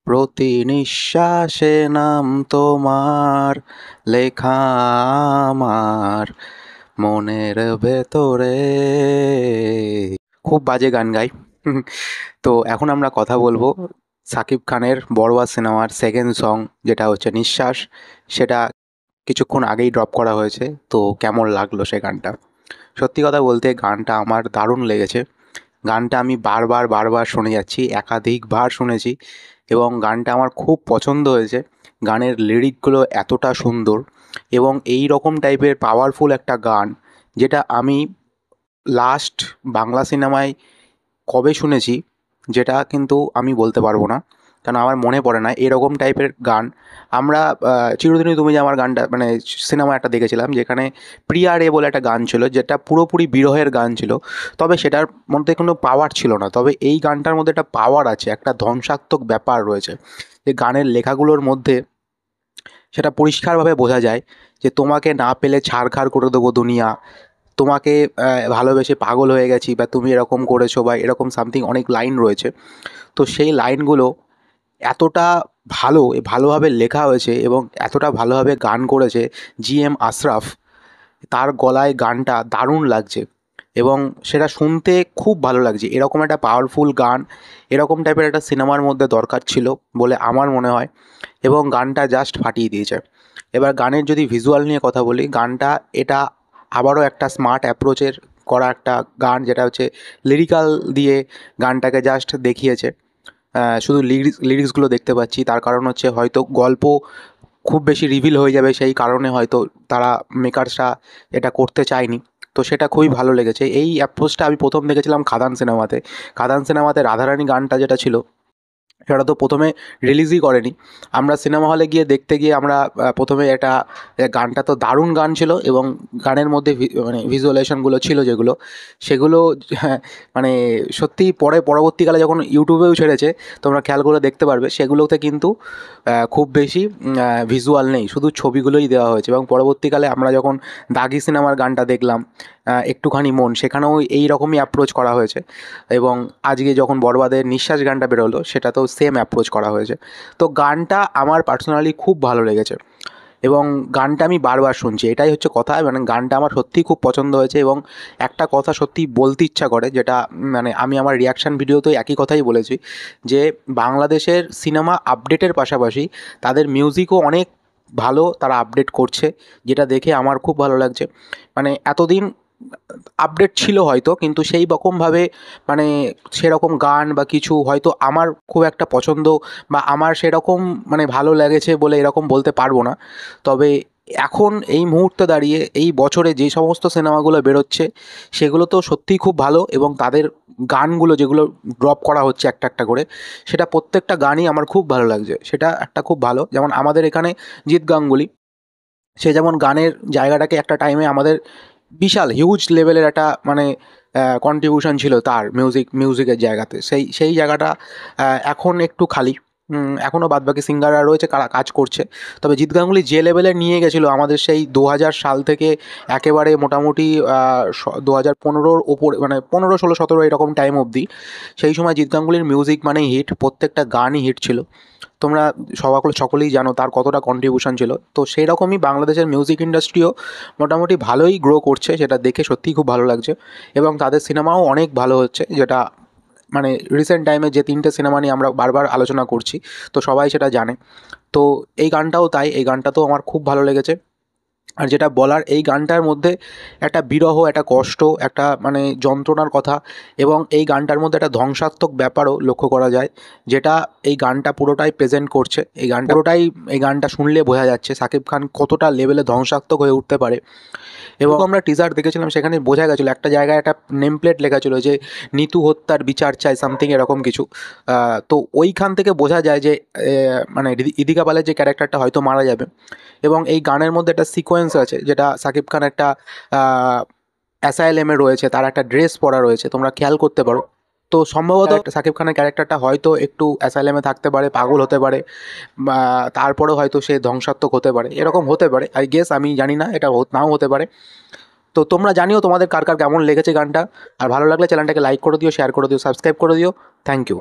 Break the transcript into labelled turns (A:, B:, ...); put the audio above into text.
A: প্রতি নিঃশ্বাসে নাম তোমার লেখা আমার মনের ভেতরে। খুব বাজে গান গাই। তো এখন আমরা কথা বলবো সাকিব খানের বড়বাস সিনেমার সেকেন্ড সং, যেটা হচ্ছে নিঃশ্বাস। সেটা কিছুক্ষণ আগেই ড্রপ করা হয়েছে। তো কেমন লাগলো সে গানটা? সত্যি কথা বলতে গানটা আমার দারুণ লেগেছে। গানটা আমি বারবার বারবার শুনে যাচ্ছি, একাধিকবার শুনেছি, এবং গানটা আমার খুব পছন্দ হয়েছে। গানের লিরিকগুলো এতটা সুন্দর এবং এই রকম টাইপের পাওয়ারফুল একটা গান, যেটা আমি লাস্ট বাংলা সিনেমায় কবে শুনেছি যেটা কিন্তু আমি বলতে পারবো না, কারণ আমার মনে পড়ে না এরকম টাইপের গান। আমরা চিরদিনই তুমি যে আমার গানটা মানে সিনেমা একটা দেখেছিলাম, যেখানে প্রিয়া রে বলে একটা গান ছিল, যেটা পুরোপুরি বিরহের গান ছিল। তবে সেটার মধ্যে কোনো পাওয়ার ছিল না। তবে এই গানটার মধ্যে একটা পাওয়ার আছে, একটা ধ্বংসাত্মক ব্যাপার রয়েছে, যে গানের লেখাগুলোর মধ্যে সেটা পরিষ্কারভাবে বোঝা যায় যে তোমাকে না পেলে ছারখার করে দেবো দুনিয়া, তোমাকে ভালোবেসে পাগল হয়ে গেছি, বা তুমি এরকম করেছো, বা এরকম সামথিং অনেক লাইন রয়েছে। তো সেই লাইনগুলো এতটা ভালোভাবে লেখা হয়েছে এবং এতটা ভালোভাবে গান করেছে জি.এম. আশরাফ। তার গলায় গানটা দারুণ লাগছে এবং সেটা শুনতে খুব ভালো লাগছে। এরকম একটা পাওয়ারফুল গান এরকম টাইপের একটা সিনেমার মধ্যে দরকার ছিল বলে আমার মনে হয়, এবং গানটা জাস্ট ফাটিয়ে দিয়েছে। এবার গানের যদি ভিজুয়াল নিয়ে কথা বলি, গানটা এটা আবারও একটা স্মার্ট অ্যাপ্রোচের করা একটা গান, যেটা হচ্ছে লিরিক্যাল দিয়ে গানটাকে জাস্ট দেখিয়েছে। শুধু লিরিক্সগুলো দেখতে পাচ্ছি, তার কারণ হচ্ছে হয়তো গল্প খুব বেশি রিভিল হয়ে যাবে, সেই কারণে হয়তো তারা মেকার্সরা এটা করতে চায়নি। তো সেটা খুবই ভালো লেগেছে। এই অ্যাপ্রোচটা আমি প্রথম দেখেছিলাম খাদান সিনেমাতে। খাদান সিনেমাতে রাধারানী গানটা যেটা ছিল, সেটা তো প্রথমে রিলিজই করেনি। আমরা সিনেমা হলে গিয়ে দেখতে গিয়ে আমরা প্রথমে এটা গানটা তো দারুণ গান ছিল, এবং গানের মধ্যে মানে ভিজুয়ালাইজেশনগুলো ছিল যেগুলো, সেগুলো হ্যাঁ, মানে সত্যিই পরবর্তীকালে যখন ইউটিউবেও ছেড়েছে, তোমরা খেয়াল করে দেখতে পারবে সেগুলোতে কিন্তু খুব বেশি ভিজুয়াল নেই, শুধু ছবিগুলোই দেওয়া হয়েছে। এবং পরবর্তীকালে আমরা যখন দাগি সিনেমার গানটা দেখলাম, একটুখানি মন, সেখানেও এই রকমই অ্যাপ্রোচ করা হয়েছে। এবং আজকে যখন বরবাদের নিঃশ্বাস গানটা বেরোলো, সেটাতেও সেম অ্যাপ্রোচ করা হয়েছে। তো গানটা আমার পার্সোনালি খুব ভালো লেগেছে এবং গানটা আমি বারবার শুনছি, এটাই হচ্ছে কথা। মানে গানটা আমার সত্যিই খুব পছন্দ হয়েছে, এবং একটা কথা সত্যিই বলতে ইচ্ছা করে, যেটা মানে আমি আমার রিয়াকশান ভিডিওতেও একই কথাই বলেছি, যে বাংলাদেশের সিনেমা আপডেটের পাশাপাশি তাদের মিউজিকও অনেক ভালো, তারা আপডেট করছে, যেটা দেখে আমার খুব ভালো লাগছে। মানে এতদিন আপডেট ছিল হয়তো, কিন্তু সেই রকমভাবে মানে সেরকম গান বা কিছু হয়তো আমার খুব একটা পছন্দ বা আমার সেরকম মানে ভালো লেগেছে বলে এরকম বলতে পারবো না। তবে এখন এই মুহূর্তে দাঁড়িয়ে এই বছরে যে সমস্ত সিনেমাগুলো বেরোচ্ছে, সেগুলো তো সত্যিই খুব ভালো, এবং তাদের গানগুলো যেগুলো ড্রপ করা হচ্ছে একটা একটা করে, সেটা প্রত্যেকটা গানই আমার খুব ভালো লাগছে। সেটা একটা খুব ভালো, যেমন আমাদের এখানে জিৎ গাঙ্গুলি, সে যেমন গানের জায়গাটাকে একটা টাইমে আমাদের বিশাল হিউজ লেভেলের একটা মানে কন্ট্রিবিউশন ছিল তার মিউজিকের জায়গাতে, সেই জায়গাটা এখন একটু খালি। এখনও বাদবাকি সিঙ্গাররা রয়েছে, কারা কাজ করছে। তবে জিৎ গাঙ্গুলি যে লেভেলে নিয়ে গেছিলো আমাদের সেই 2000 সাল থেকে একেবারে মোটামুটি 2015-র ওপরে, মানে 15, 16, 17 এরকম টাইম অবধি, সেই সময় জিৎ গাঙ্গুলির মিউজিক মানেই হিট, প্রত্যেকটা গানই হিট ছিল। তোমরা সকলেই জানো তার কতটা কন্ট্রিবিউশন ছিল। তো সেই রকমই বাংলাদেশের মিউজিক ইন্ডাস্ট্রিও মোটামুটি ভালোই গ্রো করছে, সেটা দেখে সত্যিই খুব ভালো লাগছে। এবং তাদের সিনেমাও অনেক ভালো হচ্ছে, যেটা মানে রিসেন্ট টাইমে যে 3টে সিনেমা নিয়ে আমরা বারবার আলোচনা করছি, তো সবাই সেটা জানে। তো এই গানটাও তাই, এই গানটাতেও আমার খুব ভালো লেগেছে। আর যেটা বলার, এই গানটার মধ্যে একটা বিরহ, একটা কষ্ট, একটা মানে যন্ত্রণার কথা, এবং এই গানটার মধ্যে একটা ধ্বংসাত্মক ব্যাপারও লক্ষ্য করা যায়, যেটা এই গানটা পুরোটাই প্রেজেন্ট করছে। এই গানটা শুনলে বোঝা যাচ্ছে সাকিব খান কতটা লেভেলে ধ্বংসাত্মক হয়ে উঠতে পারে। এবং আমরা টিজার দেখেছিলাম, সেখানে বোঝা গেছিলো একটা জায়গায় একটা নেম প্লেট লেখা ছিল যে নিতু হত্যার বিচার চাই, সামথিং এরকম কিছু। তো ওইখান থেকে বোঝা যায় যে মানে ইদিকা পালের যে ক্যারেক্টারটা হয়তো মারা যাবে। এবং এই গানের মধ্যে একটা সিকোয়েন্স আছে, যেটা সাকিব খান একটা অ্যাসাইলেমে রয়েছে, তার একটা ড্রেস পরা রয়েছে, তোমরা খেয়াল করতে পারো। তো সম্ভবত সাকিব খানের ক্যারেক্টারটা হয়তো একটু অ্যাসাইলেমে থাকতে পারে, পাগল হতে পারে, বা তারপরেও হয়তো সে ধ্বংসাত্মক হতে পারে, এরকম হতে পারে। আই গেস, আমি জানি না, এটা নাও হতে পারে। তো তোমরা জানিও তোমাদের কার কার কেমন লেগেছে গানটা। আর ভালো লাগলে চ্যানেলটাকে লাইক করে দিও, শেয়ার করে দিও, সাবস্ক্রাইব করে দিও। Thank you.